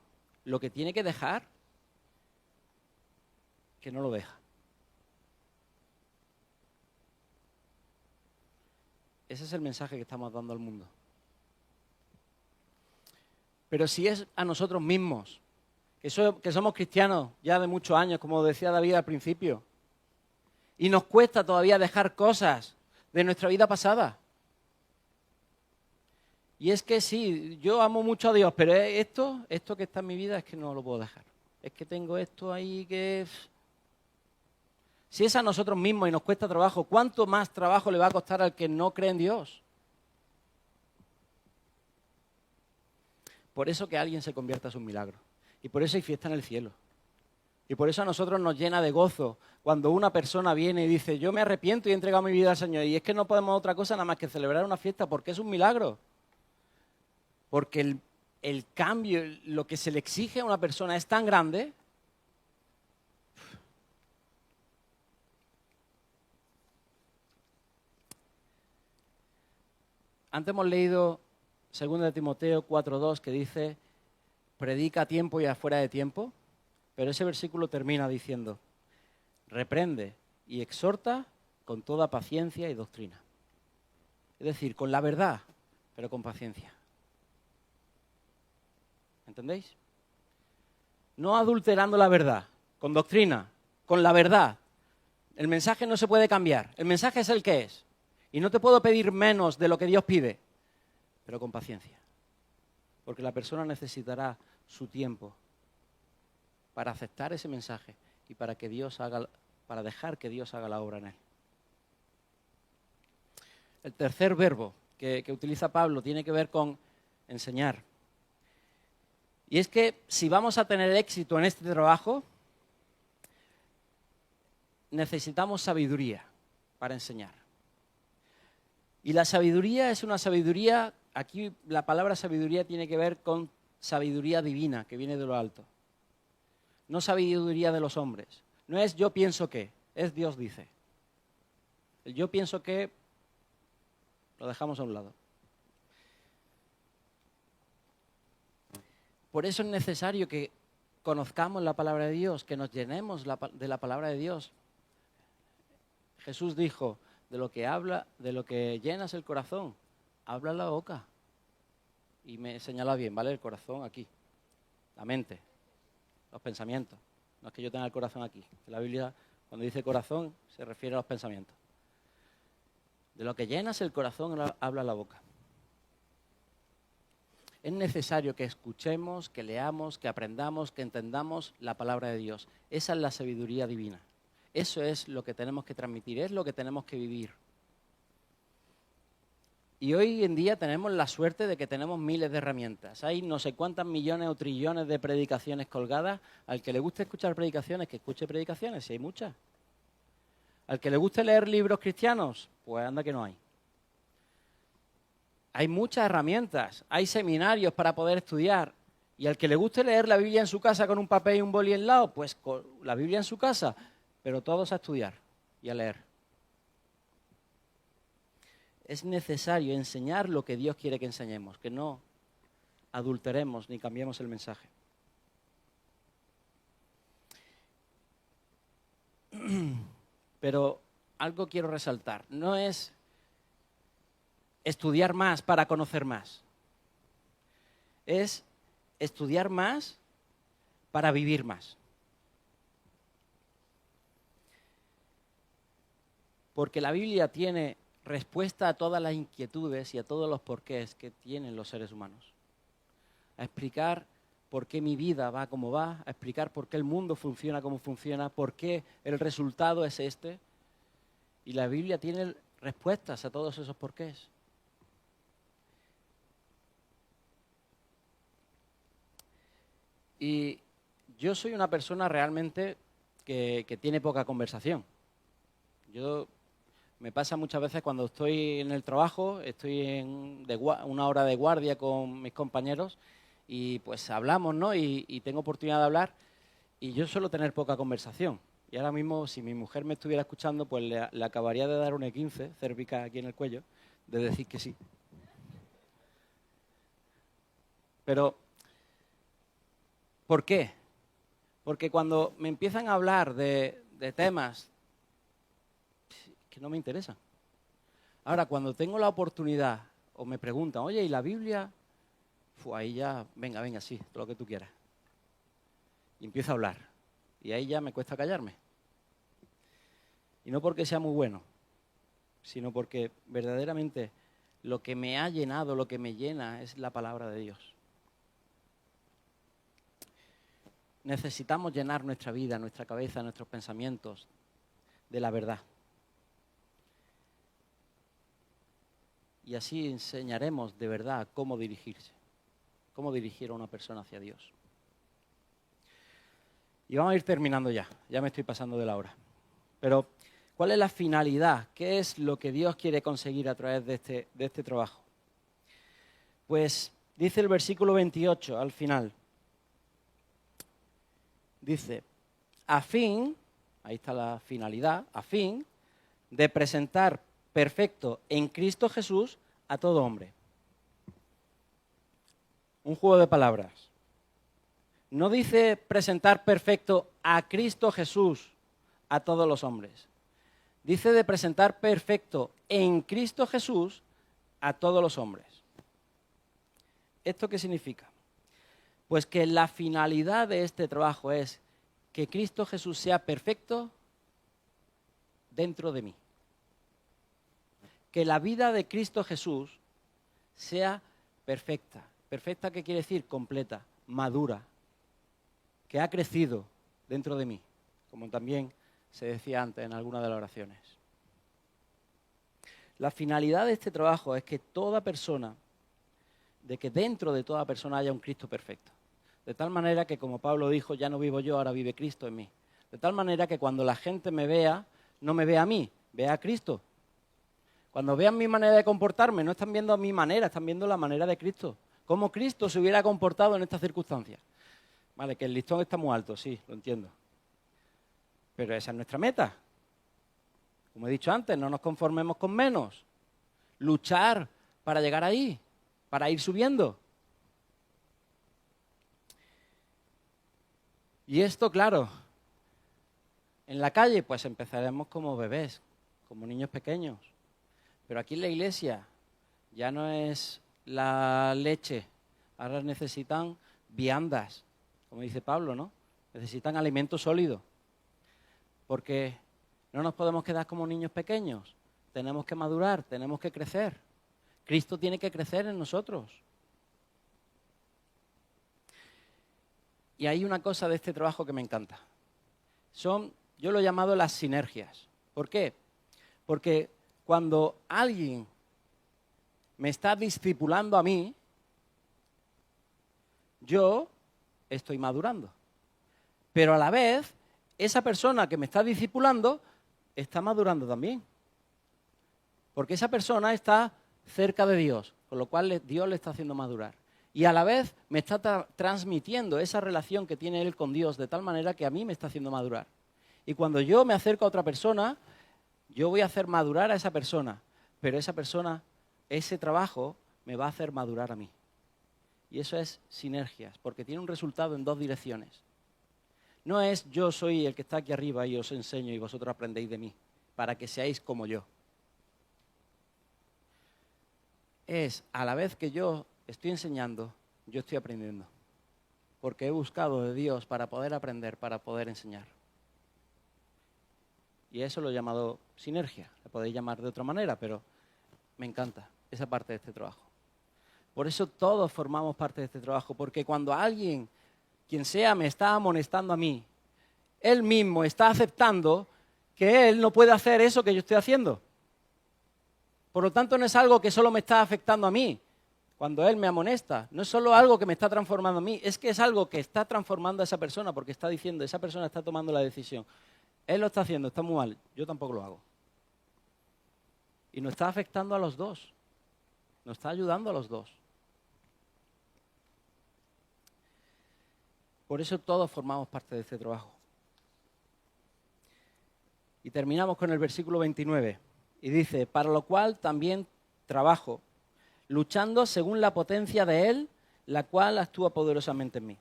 lo que tiene que dejar que no lo deja. Ese es el mensaje que estamos dando al mundo. Pero si es a nosotros mismos, que somos cristianos ya de muchos años, como decía David al principio, y nos cuesta todavía dejar cosas de nuestra vida pasada. Y es que sí, yo amo mucho a Dios, pero esto que está en mi vida es que no lo puedo dejar. Es que tengo esto ahí que... Si es a nosotros mismos y nos cuesta trabajo, ¿cuánto más trabajo le va a costar al que no cree en Dios? Por eso que alguien se convierta es un milagro. Y por eso hay fiesta en el cielo. Y por eso a nosotros nos llena de gozo cuando una persona viene y dice, yo me arrepiento y he entregado mi vida al Señor. Y es que no podemos otra cosa nada más que celebrar una fiesta porque es un milagro. Porque el cambio, lo que se le exige a una persona es tan grande. Antes hemos leído 2 de Timoteo 4:2 que dice, predica a tiempo y afuera de tiempo, pero ese versículo termina diciendo, reprende y exhorta con toda paciencia y doctrina. Es decir, con la verdad, pero con paciencia. ¿Entendéis? No adulterando la verdad, con doctrina, con la verdad. El mensaje no se puede cambiar, el mensaje es el que es. Y no te puedo pedir menos de lo que Dios pide, pero con paciencia. Porque la persona necesitará su tiempo para aceptar ese mensaje y para dejar que Dios haga la obra en él. El tercer verbo que utiliza Pablo tiene que ver con enseñar. Y es que si vamos a tener éxito en este trabajo, necesitamos sabiduría para enseñar. Y la sabiduría es una sabiduría, aquí la palabra sabiduría tiene que ver con sabiduría divina, que viene de lo alto. No sabiduría de los hombres. No es yo pienso que, es Dios dice. El yo pienso que lo dejamos a un lado. Por eso es necesario que conozcamos la palabra de Dios, que nos llenemos de la palabra de Dios. Jesús dijo, de lo que llenas el corazón, habla la boca. Y me señala bien, ¿vale? El corazón aquí, la mente, los pensamientos. No es que yo tenga el corazón aquí. La Biblia, cuando dice corazón, se refiere a los pensamientos. De lo que llenas el corazón, habla la boca. Es necesario que escuchemos, que leamos, que aprendamos, que entendamos la palabra de Dios. Esa es la sabiduría divina. Eso es lo que tenemos que transmitir, es lo que tenemos que vivir. Y hoy en día tenemos la suerte de que tenemos miles de herramientas. Hay no sé cuántas millones o trillones de predicaciones colgadas. Al que le guste escuchar predicaciones, que escuche predicaciones, si hay muchas. Al que le guste leer libros cristianos, pues anda que no hay. Hay muchas herramientas, hay seminarios para poder estudiar. Y al que le guste leer la Biblia en su casa con un papel y un boli al lado, pues con la Biblia en su casa, pero todos a estudiar y a leer. Es necesario enseñar lo que Dios quiere que enseñemos, que no adulteremos ni cambiemos el mensaje. Pero algo quiero resaltar, no es estudiar más para conocer más. Es estudiar más para vivir más. Porque la Biblia tiene respuesta a todas las inquietudes y a todos los porqués que tienen los seres humanos. a explicar por qué mi vida va como va, a explicar por qué el mundo funciona como funciona, por qué el resultado es este. Y la Biblia tiene respuestas a todos esos porqués. Y yo soy una persona realmente que tiene poca conversación. Me pasa muchas veces cuando estoy en el trabajo, estoy una hora de guardia con mis compañeros y pues hablamos, ¿no? Y tengo oportunidad de hablar y yo suelo tener poca conversación. Y ahora mismo, si mi mujer me estuviera escuchando, pues le acabaría de dar un E15 cervical aquí en el cuello, de decir que sí. Pero, ¿por qué? Porque cuando me empiezan a hablar de temas que no me interesan. Ahora, cuando tengo la oportunidad o me preguntan, oye, ¿y la Biblia? Ahí ya, venga, sí, todo lo que tú quieras. Y empiezo a hablar. Y ahí ya me cuesta callarme. Y no porque sea muy bueno, sino porque verdaderamente lo que me ha llenado, lo que me llena es la palabra de Dios. Necesitamos llenar nuestra vida, nuestra cabeza, nuestros pensamientos de la verdad. Y así enseñaremos de verdad cómo dirigirse, cómo dirigir a una persona hacia Dios. Y vamos a ir terminando ya me estoy pasando de la hora. Pero, ¿cuál es la finalidad? ¿Qué es lo que Dios quiere conseguir a través de este trabajo? Pues dice el versículo 28 al final. Dice, a fin, ahí está la finalidad, a fin de presentar perfecto en Cristo Jesús a todo hombre. Un juego de palabras. No dice presentar perfecto a Cristo Jesús a todos los hombres. Dice de presentar perfecto en Cristo Jesús a todos los hombres. ¿Esto qué significa? Pues que la finalidad de este trabajo es que Cristo Jesús sea perfecto dentro de mí. Que la vida de Cristo Jesús sea perfecta. Perfecta, ¿qué quiere decir? Completa, madura, que ha crecido dentro de mí, como también se decía antes en alguna de las oraciones. La finalidad de este trabajo es que toda persona, de que dentro de toda persona haya un Cristo perfecto. De tal manera que, como Pablo dijo, ya no vivo yo, ahora vive Cristo en mí. De tal manera que cuando la gente me vea, no me vea a mí, vea a Cristo. Cuando vean mi manera de comportarme, no están viendo mi manera, están viendo la manera de Cristo. Cómo Cristo se hubiera comportado en estas circunstancias. Vale, que el listón está muy alto, sí, lo entiendo. Pero esa es nuestra meta. Como he dicho antes, no nos conformemos con menos. Luchar para llegar ahí, para ir subiendo. Y esto, claro, en la calle pues empezaremos como bebés, como niños pequeños. Pero aquí en la iglesia ya no es la leche, ahora necesitan viandas, como dice Pablo, ¿no? Necesitan alimento sólido. Porque no nos podemos quedar como niños pequeños. Tenemos que madurar, tenemos que crecer. Cristo tiene que crecer en nosotros. Y hay una cosa de este trabajo que me encanta. Yo lo he llamado las sinergias. ¿Por qué? Porque cuando alguien me está discipulando a mí, yo estoy madurando. Pero a la vez, esa persona que me está discipulando está madurando también. Porque esa persona está cerca de Dios, con lo cual Dios le está haciendo madurar. Y a la vez me está transmitiendo esa relación que tiene él con Dios de tal manera que a mí me está haciendo madurar. Y cuando yo me acerco a otra persona, yo voy a hacer madurar a esa persona, pero esa persona, ese trabajo, me va a hacer madurar a mí. Y eso es sinergias, porque tiene un resultado en dos direcciones. No es yo soy el que está aquí arriba y os enseño y vosotros aprendéis de mí, para que seáis como yo. Es a la vez que yo estoy enseñando, yo estoy aprendiendo. Porque he buscado de Dios para poder aprender, para poder enseñar. Y eso lo he llamado sinergia. La podéis llamar de otra manera, pero me encanta esa parte de este trabajo. Por eso todos formamos parte de este trabajo, porque cuando alguien, quien sea, me está amonestando a mí, él mismo está aceptando que él no puede hacer eso que yo estoy haciendo. Por lo tanto, no es algo que solo me está afectando a mí. Cuando él me amonesta, no es solo algo que me está transformando a mí, es que es algo que está transformando a esa persona, porque está diciendo, esa persona está tomando la decisión. Él lo está haciendo, está muy mal, yo tampoco lo hago. Y nos está afectando a los dos, nos está ayudando a los dos. Por eso todos formamos parte de este trabajo. Y terminamos con el versículo 29. Y dice, para lo cual también trabajo, luchando según la potencia de Él, la cual actúa poderosamente en mí.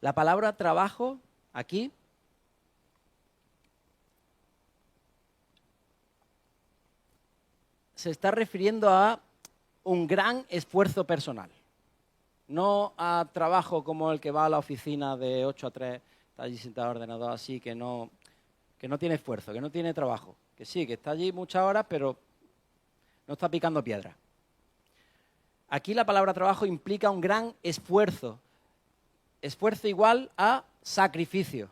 La palabra trabajo aquí se está refiriendo a un gran esfuerzo personal. No a trabajo como el que va a la oficina de 8 a 3, está allí sentado al ordenador así, que no tiene esfuerzo, que no tiene trabajo. Que sí, que está allí muchas horas, pero no está picando piedra. Aquí la palabra trabajo implica un gran esfuerzo. Esfuerzo igual a sacrificio.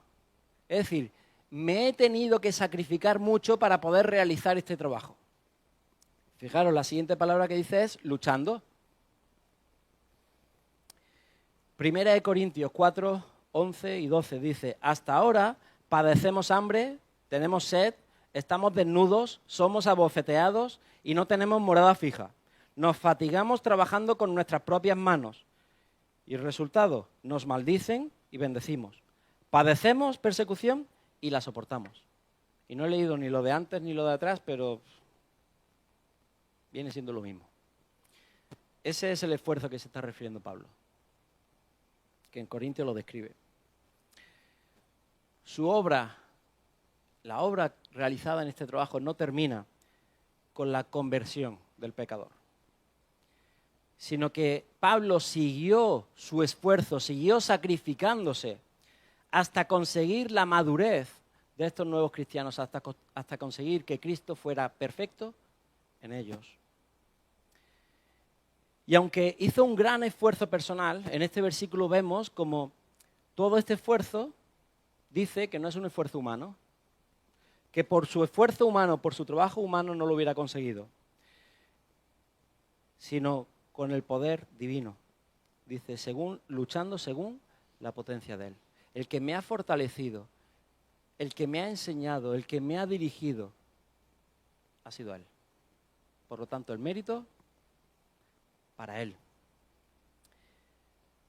Es decir, me he tenido que sacrificar mucho para poder realizar este trabajo. Fijaros, la siguiente palabra que dice es luchando. Primera de Corintios 4, 11 y 12 dice, hasta ahora padecemos hambre, tenemos sed, estamos desnudos, somos abofeteados y no tenemos morada fija. Nos fatigamos trabajando con nuestras propias manos. Y el resultado, nos maldicen y bendecimos. Padecemos persecución y la soportamos. Y no he leído ni lo de antes ni lo de atrás, pero viene siendo lo mismo. Ese es el esfuerzo que se está refiriendo Pablo, que en Corintios lo describe. Su obra, la obra realizada en este trabajo no termina con la conversión del pecador, sino que Pablo siguió su esfuerzo, siguió sacrificándose hasta conseguir la madurez de estos nuevos cristianos, hasta conseguir que Cristo fuera perfecto en ellos. Y aunque hizo un gran esfuerzo personal, en este versículo vemos como todo este esfuerzo dice que no es un esfuerzo humano, que por su esfuerzo humano, por su trabajo humano no lo hubiera conseguido, sino con el poder divino. Dice, luchando según la potencia de Él. El que me ha fortalecido, el que me ha enseñado, el que me ha dirigido, ha sido Él. Por lo tanto, el mérito para Él.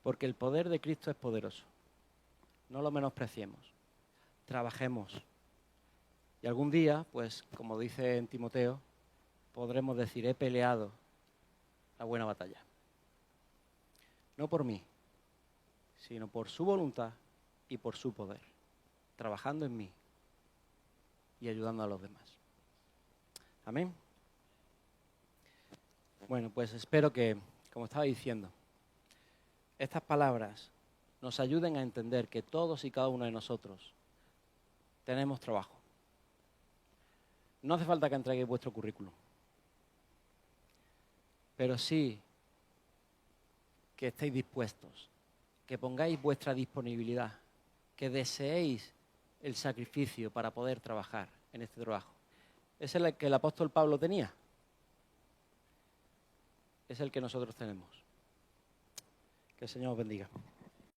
Porque el poder de Cristo es poderoso. No lo menospreciemos. Trabajemos. Y algún día, pues, como dice en Timoteo, podremos decir, he peleado la buena batalla. No por mí, sino por su voluntad y por su poder. Trabajando en mí y ayudando a los demás. Amén. Bueno, pues espero que, como estaba diciendo, estas palabras nos ayuden a entender que todos y cada uno de nosotros tenemos trabajo. No hace falta que entreguéis vuestro currículum, pero sí que estéis dispuestos, que pongáis vuestra disponibilidad, que deseéis el sacrificio para poder trabajar en este trabajo. Es el que el apóstol Pablo tenía. Es el que nosotros tenemos. Que el Señor os bendiga.